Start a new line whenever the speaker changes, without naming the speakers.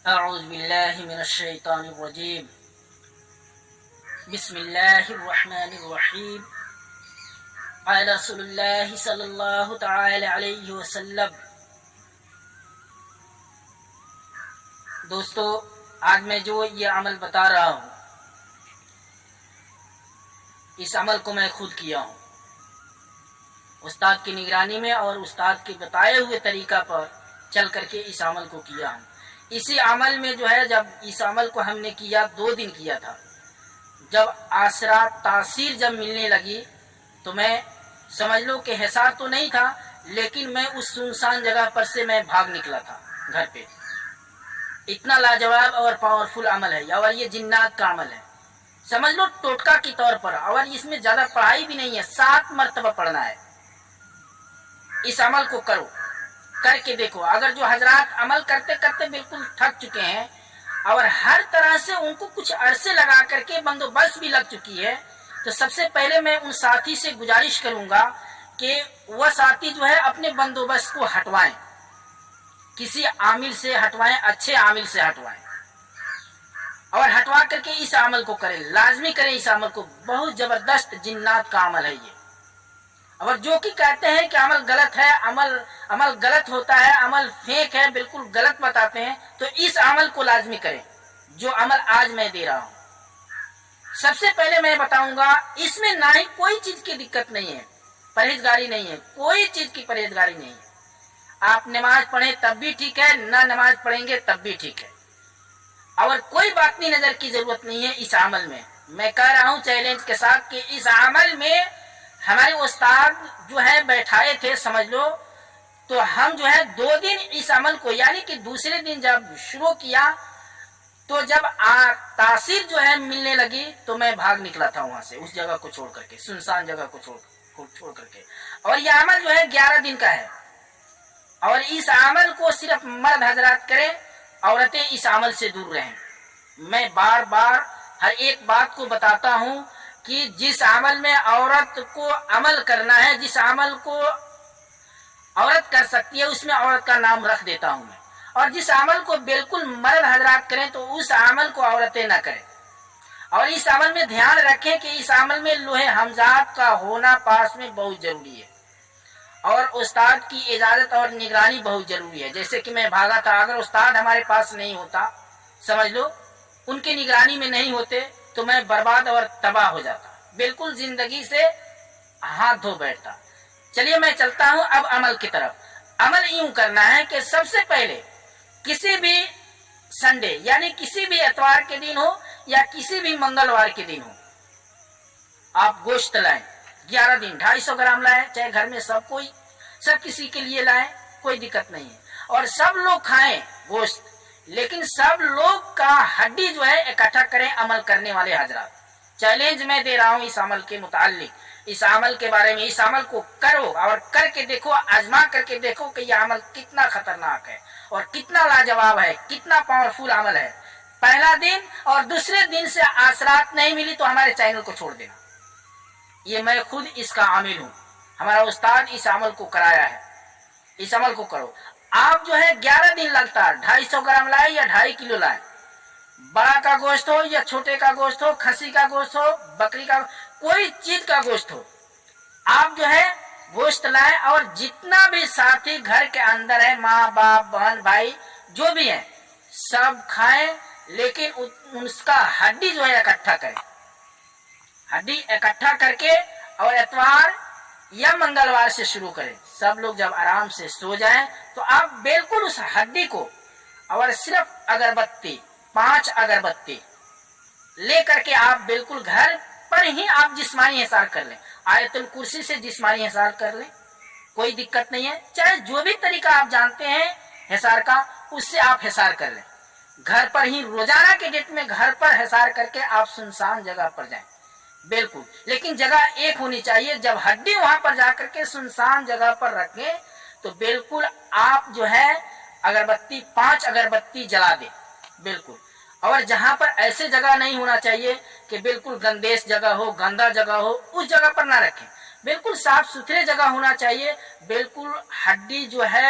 اعوذ باللہ من الشیطان الرجیم بسم اللہ الرحمن الرحیم قال رسول اللہ صلی اللہ تعالی علیہ وسلم۔ دوستو، آج میں جو یہ عمل بتا رہا ہوں، اس عمل کو میں خود کیا ہوں، استاد کی نگرانی میں اور استاد کے بتائے ہوئے طریقہ پر چل کر کے اس عمل کو کیا ہوں۔ اسی عمل میں جو ہے، جب اس عمل کو ہم نے کیا 2 دن کیا تھا، جب اثرات تاثیر جب ملنے لگی تو میں سمجھ لو کہ حصار تو نہیں تھا، لیکن میں اس سنسان جگہ پر سے میں بھاگ نکلا تھا گھر پہ۔ اتنا لاجواب اور پاورفل عمل ہے، اور یہ جنات کا عمل ہے، سمجھ لو ٹوٹکا کی طور پر، اور اس میں زیادہ پڑھائی بھی نہیں ہے، 7 مرتبہ پڑھنا ہے۔ اس عمل کو کرو، کر کے دیکھو۔ اگر جو حضرات عمل کرتے کرتے بالکل تھک چکے ہیں اور ہر طرح سے ان کو کچھ عرصے لگا کر کے بندوبست بھی لگ چکی ہے، تو سب سے پہلے میں ان ساتھی سے گزارش کروں گا کہ وہ ساتھی جو ہے اپنے بندوبست کو ہٹوائیں، کسی عامل سے ہٹوائیں، اچھے عامل سے ہٹوائیں، اور ہٹوا کر کے اس عمل کو کریں، لازمی کریں اس عمل کو۔ بہت زبردست جنات کا عمل ہے یہ۔ اور جو کہ کہتے ہیں کہ عمل غلط ہے، عمل غلط ہوتا ہے، عمل فیک ہے، بالکل غلط بتاتے ہیں، تو اس عمل کو لازمی کریں جو عمل آج میں دے رہا ہوں۔ سب سے پہلے میں بتاؤں گا، اس میں نہ ہی کوئی چیز کی دقت نہیں ہے، پرہیزگاری نہیں ہے، کوئی چیز کی پرہیزگاری نہیں ہے۔ آپ نماز پڑھیں تب بھی ٹھیک ہے، نہ نماز پڑھیں گے تب بھی ٹھیک ہے، اور کوئی باطنی نظر کی ضرورت نہیں ہے اس عمل میں۔ میں کہہ رہا ہوں چیلنج کے ساتھ کہ اس عمل میں ہمارے استاد جو ہے بیٹھائے تھے، سمجھ لو، تو ہم جو ہے 2 دن اس عمل کو، یعنی کہ دوسرے دن جب شروع کیا تو جب تاثیر جو ہے ملنے لگی تو میں بھاگ نکلا تھا وہاں سے، اس جگہ کو چھوڑ کر کے، سنسان جگہ کو چھوڑ کر کے۔ اور یہ عمل جو ہے 11 دن کا ہے، اور اس عمل کو صرف مرد حضرات کریں، عورتیں اس عمل سے دور رہیں۔ میں بار بار ہر ایک بات کو بتاتا ہوں کہ جس عمل میں عورت کو عمل کرنا ہے، جس عمل کو عورت کر سکتی ہے، اس میں عورت کا نام رکھ دیتا ہوں میں، اور جس عمل کو بالکل مرد حضرات کریں تو اس عمل کو عورتیں نہ کریں۔ اور اس عمل میں دھیان رکھیں کہ اس عمل میں لوح حمزات کا ہونا پاس میں بہت ضروری ہے، اور استاد کی اجازت اور نگرانی بہت ضروری ہے۔ جیسے کہ میں بھاگا تھا، اگر استاد ہمارے پاس نہیں ہوتا، سمجھ لو ان کی نگرانی میں نہیں ہوتے، تو میں برباد اور تباہ ہو جاتا، بالکل زندگی سے ہاتھ دھو بیٹھتا۔ چلیے میں چلتا ہوں اب عمل کی طرف۔ عمل یوں کرنا ہے کہ سب سے پہلے کسی بھی سنڈے، یعنی کسی بھی اتوار کے دن ہو یا کسی بھی منگلوار کے دن ہو، آپ گوشت لائیں 11 دن، 250 گرام لائیں، چاہے گھر میں سب کسی کے لیے لائیں، کوئی دقت نہیں ہے، اور سب لوگ کھائیں گوشت، لیکن سب لوگ کا ہڈی جو ہے اکٹھا کریں عمل کرنے والے حضرات۔ چیلنج میں دے رہا ہوں اس عمل کے متعلق، اس عمل کے بارے میں، اس عمل کو کرو اور کر کے دیکھو، آزما کر کے دیکھو کہ یہ عمل کتنا خطرناک ہے اور کتنا لاجواب ہے، کتنا پاورفل عمل ہے۔ پہلا دن اور دوسرے دن سے اثرات نہیں ملی تو ہمارے چینل کو چھوڑ دینا، یہ میں خود اس کا عامل ہوں، ہمارا استاد اس عمل کو کرایا ہے۔ اس عمل کو کرو۔ آپ جو ہے 11 دن لگتا ہے، 250 گرام لائے یا 2.5 کلو لائے، بڑا کا گوشت ہو یا چھوٹے کا گوشت ہو، کھسی کا گوشت ہو، بکری کا، کوئی چیز کا گوشت ہو، آپ جو ہے گوشت لائیں، اور جتنا بھی ساتھی گھر کے اندر ہے، ماں باپ بہن بھائی جو بھی ہیں، سب کھائیں، لیکن اس کا ہڈی جو ہے اکٹھا کریں، ہڈی اکٹھا کر کے، اور اتوار یا منگلوار سے شروع کریں۔ سب لوگ جب آرام سے سو جائیں تو آپ بالکل اس ہڈی کو، اور صرف اگربتی 5 اگربتی لے کر کے آپ بالکل گھر پر ہی آپ جسمانی حصار کر لیں، آیت الکرسی سے جسمانی حصار کر لیں، کوئی دقت نہیں ہے، چاہے جو بھی طریقہ آپ جانتے ہیں حصار کا، اس سے آپ حصار کر لیں۔ گھر پر ہی روزانہ کے ڈیٹ میں گھر پر حصار کر کے آپ سنسان جگہ پر جائیں، بالکل، لیکن جگہ ایک ہونی چاہیے۔ جب ہڈی وہاں پر جا کر کے سنسان جگہ پر رکھیں تو بالکل آپ جو ہے اگربتی 5 اگربتی جلا دیں، بالکل۔ اور جہاں پر ایسے جگہ نہیں ہونا چاہیے کہ بالکل گندیش جگہ ہو، گندا جگہ ہو، اس جگہ پر نہ رکھیں، بالکل صاف ستھرے جگہ ہونا چاہیے، بالکل ہڈی جو ہے